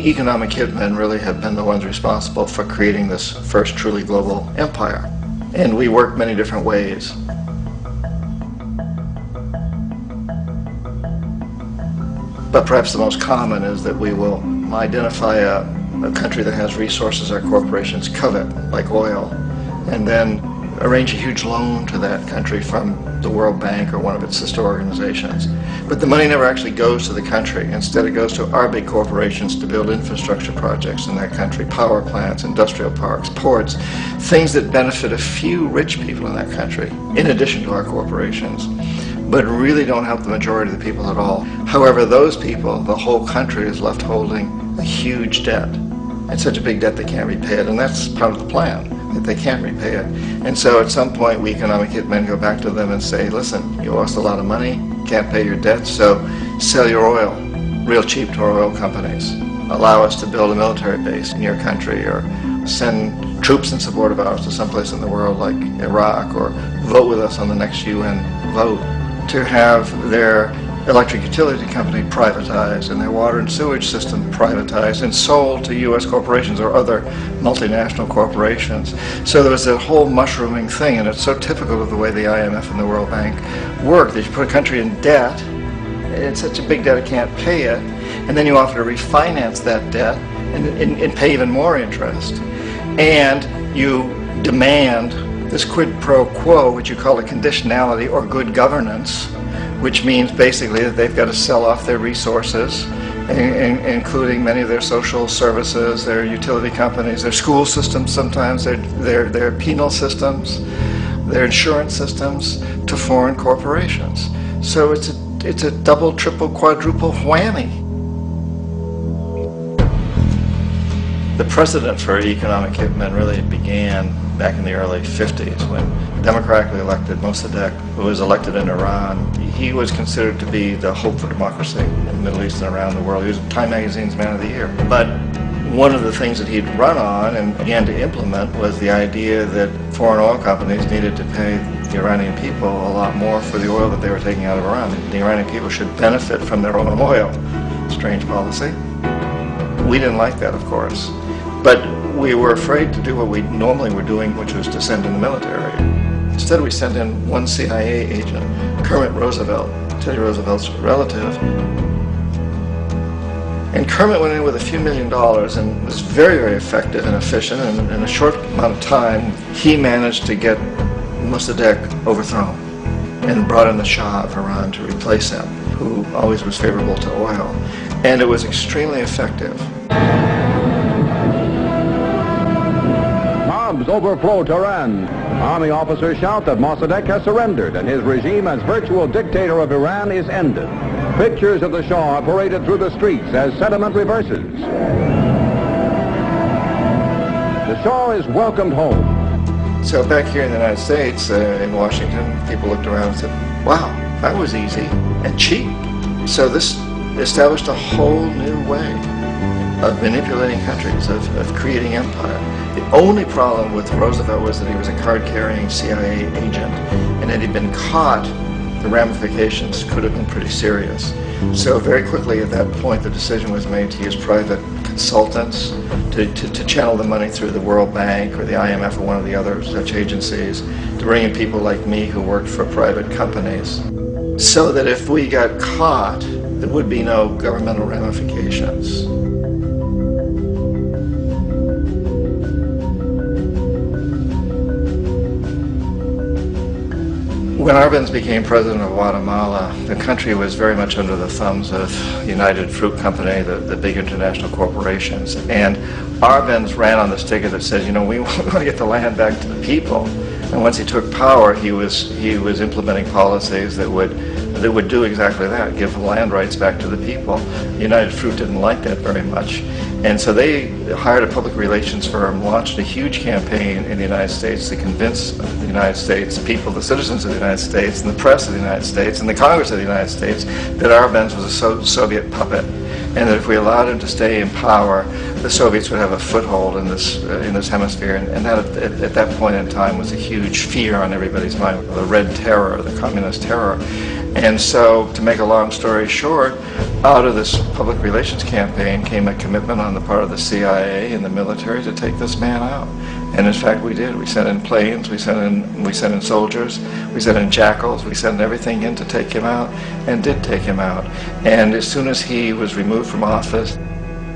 economic hitmen really have been the ones responsible for creating this first truly global empire. And we work many different ways. But perhaps the most common is that we will identify a country that has resources our corporations covet, like oil, and then arrange a huge loan to that country from the World Bank or one of its sister organizations. But the money never actually goes to the country. Instead, it goes to our big corporations to build infrastructure projects in that country, power plants, industrial parks, ports, things that benefit a few rich people in that country, in addition to our corporations, but really don't help the majority of the people at all. However, those people, the whole country is left holding a huge debt. It's such a big debt they can't repay it, and that's part of the plan, that they can't repay it. And so at some point, we economic hitmen go back to them and say, listen, you owe us a lot of money, can't pay your debts, so sell your oil real cheap to our oil companies. Allow us to build a military base in your country, or send troops in support of ours to someplace in the world like Iraq, or vote with us on the next UN vote, to have their electric utility company privatized and their water and sewage system privatized and sold to U.S. corporations or other multinational corporations. So there was that whole mushrooming thing, and it's so typical of the way the IMF and the World Bank work, that you put a country in debt, it's such a big debt it can't pay it, and then you offer to refinance that debt and pay even more interest. And you demand this quid pro quo, which you call a conditionality or good governance, which means basically that they've got to sell off their resources, including many of their social services, their utility companies, their school systems sometimes, their penal systems, their insurance systems, to foreign corporations. So it's a double, triple, quadruple whammy. The precedent for economic hitmen really began back in the early 50s when democratically elected Mossadegh, who was elected in Iran, he was considered to be the hope for democracy in the Middle East and around the world. He was Time Magazine's Man of the Year. But one of the things that he'd run on and began to implement was the idea that foreign oil companies needed to pay the Iranian people a lot more for the oil that they were taking out of Iran. The Iranian people should benefit from their own oil. Strange policy. We didn't like that, of course. But we were afraid to do what we normally were doing, which was to send in the military. Instead, we sent in one CIA agent, Kermit Roosevelt, Teddy Roosevelt's relative. And Kermit went in with a few $1 million and was very, very effective and efficient. And in a short amount of time, he managed to get Mossadegh overthrown and brought in the Shah of Iran to replace him, who always was favorable to oil. And it was extremely effective. Bombs overflow Tehran. Army officers shout that Mossadegh has surrendered and his regime as virtual dictator of Iran is ended. Pictures of the Shah are paraded through the streets as sentiment reverses. The Shah is welcomed home. So back here in the United States, in Washington, people looked around and said, wow, that was easy and cheap. So this established a whole new way of manipulating countries, of creating empire. The only problem with Roosevelt was that he was a card-carrying CIA agent, and had he been caught, the ramifications could have been pretty serious. So very quickly at that point, the decision was made to use private consultants to channel the money through the World Bank or the IMF or one of the other such agencies, to bring in people like me who worked for private companies, so that if we got caught, there would be no governmental ramifications. When Arbenz became president of Guatemala, the country was very much under the thumbs of United Fruit Company, the big international corporations. And Arbenz ran on this ticket that says, you know, we want to get the land back to the people. And once he took power, he was implementing policies that would do exactly that, give land rights back to the people. United Fruit didn't like that very much. And so they hired a public relations firm, launched a huge campaign in the United States to convince the United States people, the citizens of the United States, and the press of the United States, and the Congress of the United States, that Arbenz was a Soviet puppet, and that if we allowed him to stay in power, the Soviets would have a foothold in this hemisphere, and that at that point in time was a huge fear on everybody's mind, the Red Terror, the Communist terror. And so, to make a long story short, out of this public relations campaign came a commitment on the part of the CIA and the military to take this man out. And in fact, we did. We sent in planes, we sent in soldiers, we sent in jackals, we sent everything in to take him out, and did take him out. And as soon as he was removed from office,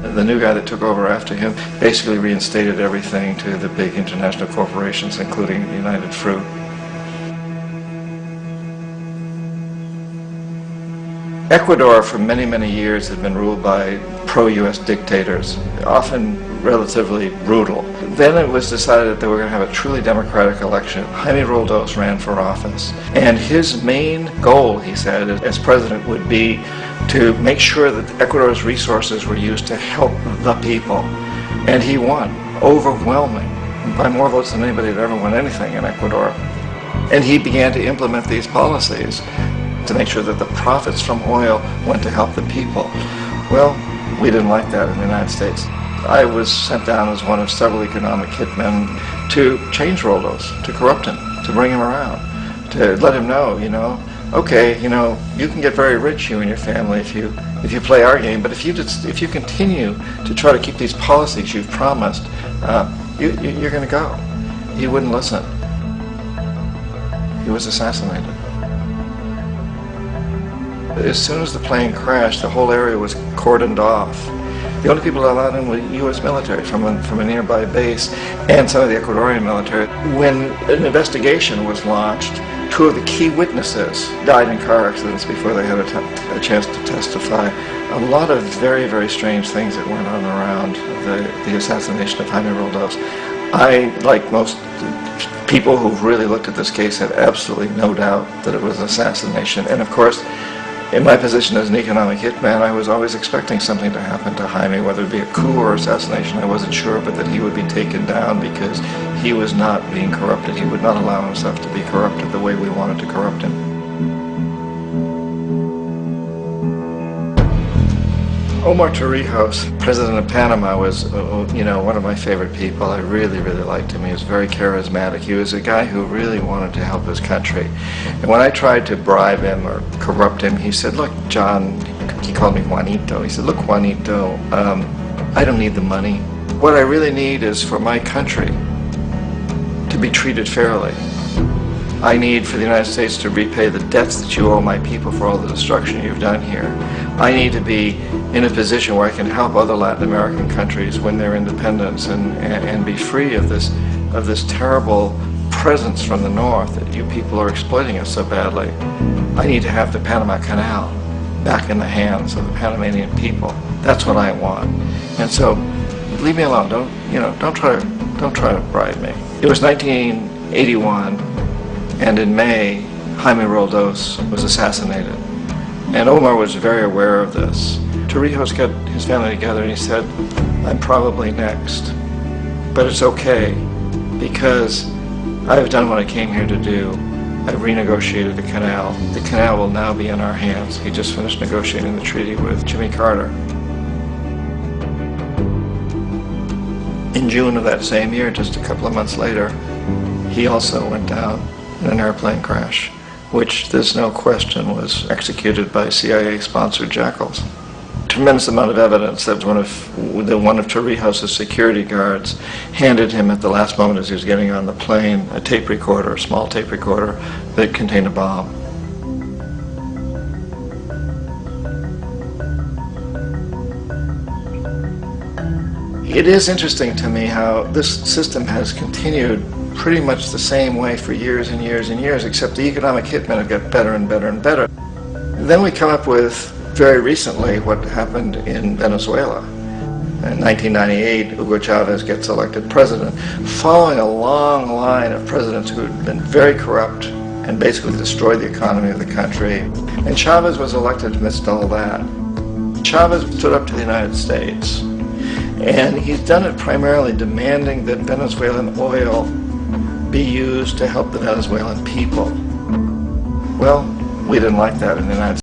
the new guy that took over after him basically reinstated everything to the big international corporations, including United Fruit. Ecuador for many, many years had been ruled by pro-US dictators, often relatively brutal. Then it was decided that they were going to have a truly democratic election. Jaime Roldos ran for office, and his main goal, he said, as president would be to make sure that Ecuador's resources were used to help the people. And he won, overwhelming, by more votes than anybody had ever won anything in Ecuador. And he began to implement these policies to make sure that the profits from oil went to help the people. Well, we didn't like that in the United States. I was sent down as one of several economic hitmen to change Roldos, to corrupt him, to bring him around, to let him know, okay, you can get very rich, you and your family, if you play our game, but if you continue to try to keep these policies you've promised, you're going to go. He wouldn't listen. He was assassinated. As soon as the plane crashed, the whole area was cordoned off. The only people allowed in were U.S. military from a nearby base and some of the Ecuadorian military. When an investigation was launched, two of the key witnesses died in car accidents before they had a chance to testify. A lot of very, very strange things that went on around the assassination of Jaime Roldos. I, like most people who've really looked at this case, have absolutely no doubt that it was an assassination. And of course, in my position as an economic hitman, I was always expecting something to happen to Jaime, whether it be a coup or assassination, I wasn't sure, but that he would be taken down because he was not being corrupted. He would not allow himself to be corrupted the way we wanted to corrupt him. Omar Torrijos, president of Panama, was one of my favorite people. I really, really liked him. He was very charismatic. He was a guy who really wanted to help his country. And when I tried to bribe him or corrupt him, he said, look, John, he called me Juanito. He said, look, Juanito, I don't need the money. What I really need is for my country to be treated fairly. I need for the United States to repay the debts that you owe my people for all the destruction you've done here. I need to be in a position where I can help other Latin American countries win their independence and be free of this terrible presence from the north that you people are exploiting us so badly. I need to have the Panama Canal back in the hands of the Panamanian people. That's what I want. And so, leave me alone. Don't try to bribe me. It was 1981. And in May, Jaime Roldos was assassinated. And Omar was very aware of this. Torrijos got his family together and he said, I'm probably next. But it's okay, because I've done what I came here to do. I've renegotiated the canal. The canal will now be in our hands. He just finished negotiating the treaty with Jimmy Carter. In June of that same year, just a couple of months later, he also went down in an airplane crash, which there's no question was executed by CIA-sponsored jackals. Tremendous amount of evidence that one of Torrijos' security guards handed him at the last moment as he was getting on the plane a tape recorder, a small tape recorder that contained a bomb. It is interesting to me how this system has continued pretty much the same way for years and years and years, except the economic hitmen have got better and better and better. Then we come up with, very recently, what happened in Venezuela. In 1998, Hugo Chavez gets elected president, following a long line of presidents who had been very corrupt and basically destroyed the economy of the country. And Chavez was elected amidst all that. Chavez stood up to the United States, and he's done it primarily demanding that Venezuelan oil be used to help the Venezuelan people. Well, we didn't like that in the United States.